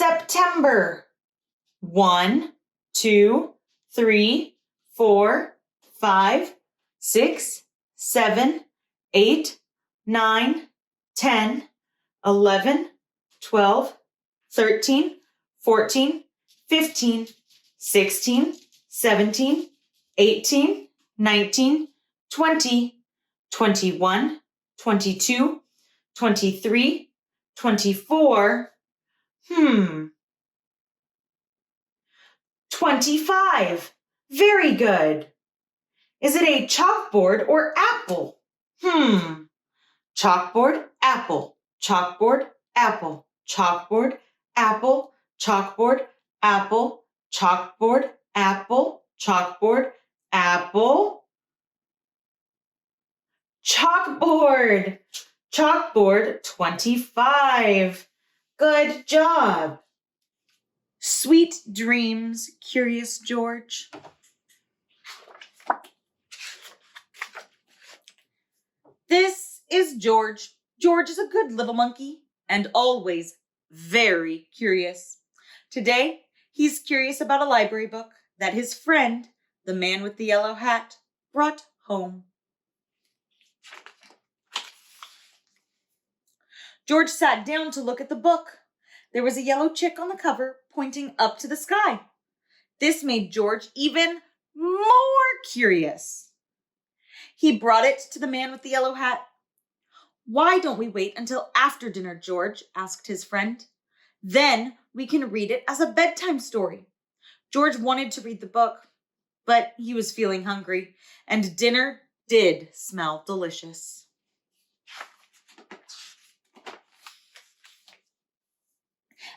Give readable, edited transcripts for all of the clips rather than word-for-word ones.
September. 1, 2, 3, 4, 5, 6, 7, 8, 9, 10, 11, 12, 13, 14, 15, 16, 17, 18, 19, 20, 21, 22, 23, 24. 25. Very good. Is it a chalkboard or apple? Chalkboard, apple, chalkboard, apple, chalkboard, apple, chalkboard, apple, chalkboard, apple, chalkboard, apple. Chalkboard. Chalkboard 25. Good job. Sweet dreams, Curious George. This is George. George is a good little monkey and always very curious. Today, he's curious about a library book that his friend, the man with the yellow hat, brought home. George sat down to look at the book. There was a yellow chick on the cover pointing up to the sky. This made George even more curious. He brought it to the man with the yellow hat. "Why don't we wait until after dinner, George?" asked his friend. "Then we can read it as a bedtime story." George wanted to read the book, but he was feeling hungry, and dinner did smell delicious.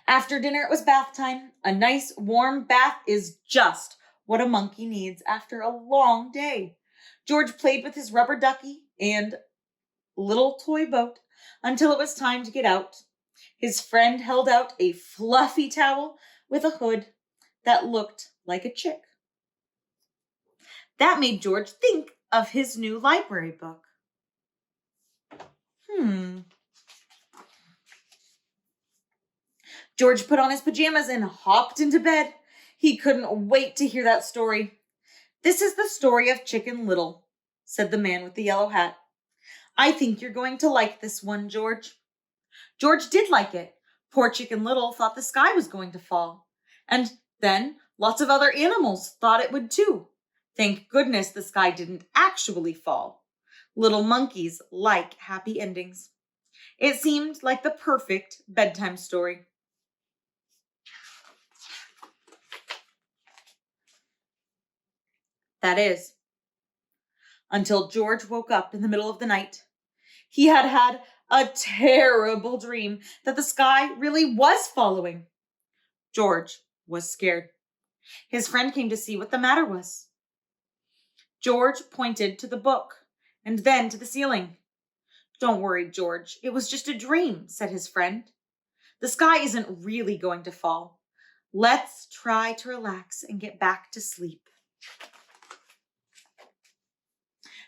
After dinner, it was bath time. A nice warm bath is just what a monkey needs after a long day. George played with his rubber ducky and little toy boat until it was time to get out. His friend held out a fluffy towel with a hood that looked like a chick. That made George think of his new library book. George put on his pajamas and hopped into bed. He couldn't wait to hear that story. "This is the story of Chicken Little," said the man with the yellow hat. "I think you're going to like this one, George." George did like it. Poor Chicken Little thought the sky was going to fall. And then lots of other animals thought it would too. Thank goodness the sky didn't actually fall. Little monkeys like happy endings. It seemed like the perfect bedtime story. That is, until George woke up in the middle of the night. He had had a terrible dream that the sky really was falling. George was scared. His friend came to see what the matter was. George pointed to the book and then to the ceiling. "Don't worry, George. It was just a dream," said his friend. "The sky isn't really going to fall. Let's try to relax and get back to sleep."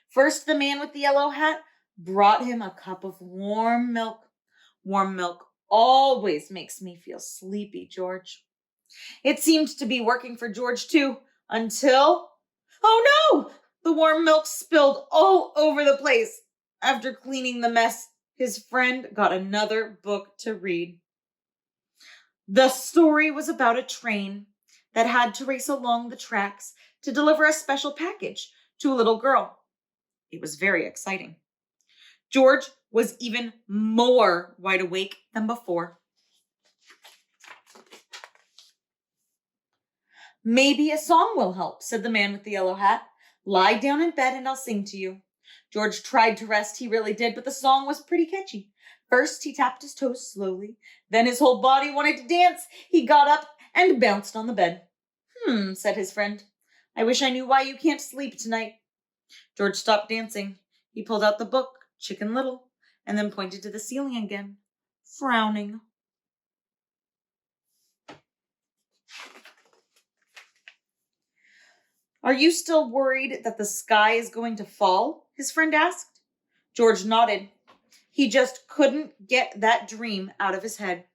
First, the man with the yellow hat brought him a cup of warm milk. Warm milk always makes me feel sleepy, George. It seemed to be working for George too, until... Oh no! The warm milk spilled all over the place. After cleaning the mess, his friend got another book to read. The story was about a train that had to race along the tracks to deliver a special package to a little girl. It was very exciting. George was even more wide awake than before. "Maybe a song will help," said the man with the yellow hat. "Lie down in bed and I'll sing to you." George tried to rest, he really did, but the song was pretty catchy. First, he tapped his toes slowly. Then his whole body wanted to dance. He got up and bounced on the bed. Said his friend. "I wish I knew why you can't sleep tonight." George stopped dancing. He pulled out the book, Chicken Little, and then pointed to the ceiling again, frowning. "Are you still worried that the sky is going to fall?" his friend asked. George nodded. He just couldn't get that dream out of his head.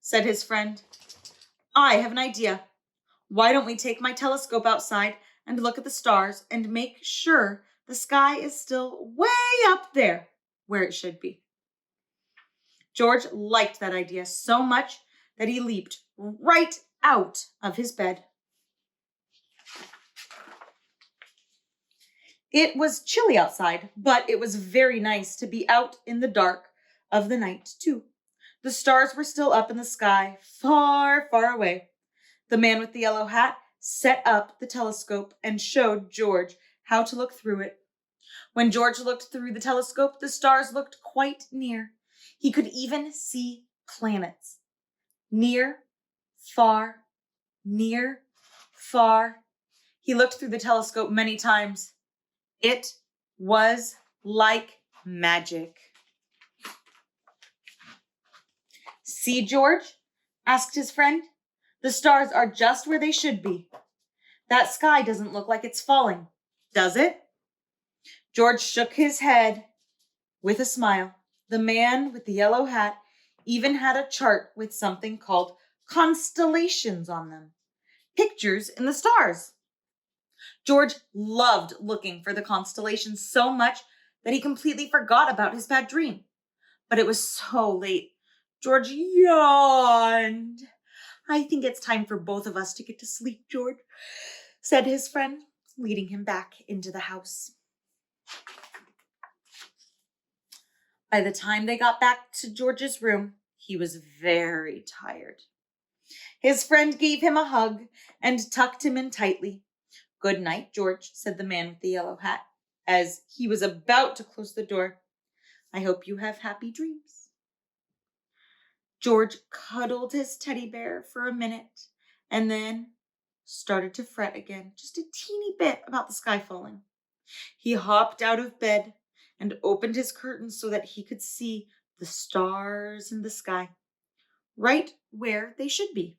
said his friend. I have an idea. Why don't we take my telescope outside and look at the stars and make sure the sky is still way up there where it should be? George liked that idea so much that he leaped right out of his bed. It was chilly outside, but it was very nice to be out in the dark of the night, too. The stars were still up in the sky, far, far away. The man with the yellow hat set up the telescope and showed George how to look through it. When George looked through the telescope, the stars looked quite near. He could even see planets. Near, far, near, far. He looked through the telescope many times. It was like magic. See, George? Asked his friend. The stars are just where they should be. That sky doesn't look like it's falling, does it? George shook his head with a smile. The man with the yellow hat even had a chart with something called constellations on them, pictures in the stars. George loved looking for the constellations so much that he completely forgot about his bad dream. But it was so late. George yawned. I think it's time for both of us to get to sleep, George, said his friend, leading him back into the house. By the time they got back to George's room, he was very tired. His friend gave him a hug and tucked him in tightly. Good night, George, said the man with the yellow hat, as he was about to close the door. I hope you have happy dreams. George cuddled his teddy bear for a minute and then started to fret again, just a teeny bit about the sky falling. He hopped out of bed and opened his curtains so that he could see the stars in the sky, right where they should be.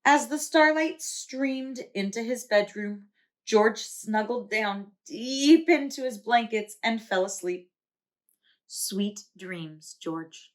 As the starlight streamed into his bedroom, George snuggled down deep into his blankets and fell asleep. Sweet dreams, George.